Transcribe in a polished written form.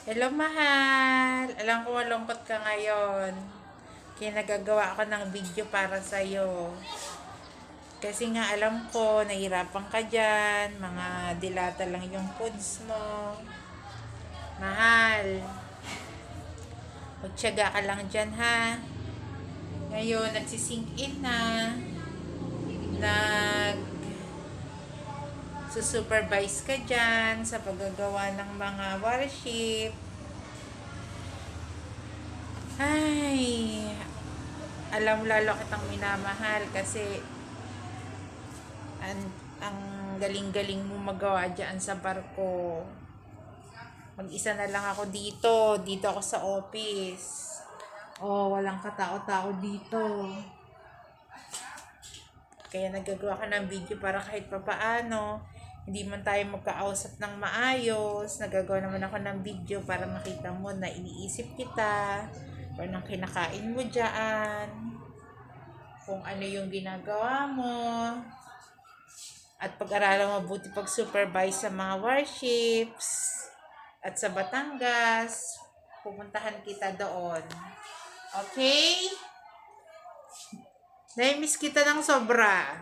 Hello, mahal. Alam ko malungkot ka ngayon. Kaya nagagawa ako ng video para sa'yo. Kasi nga alam ko, nahirapan ka dyan. Mga dilata lang yung foods mo. Mahal. Magtiyaga ka lang dyan, ha? Ngayon, nagsisink in na. Supervise ka dyan sa paggagawa ng mga worship. Ay, alam lalo kitang minamahal kasi ang galing-galing mo magawa dyan sa barko. Mag-isa na lang ako dito. Dito ako sa office. Oh, walang katao-tao dito. Kaya nagagawa ka ng video para kahit papaano, hindi man tayo magkausap ng maayos. Nagagawa naman ako ng video para makita mo na iniisip kita. O nang kinakain mo dyan. Kung ano yung ginagawa mo. At pag-aralan mabuti pag-supervise sa mga warships. At sa Batangas, pupuntahan kita doon. Okay? Nai-miss kita ng sobra.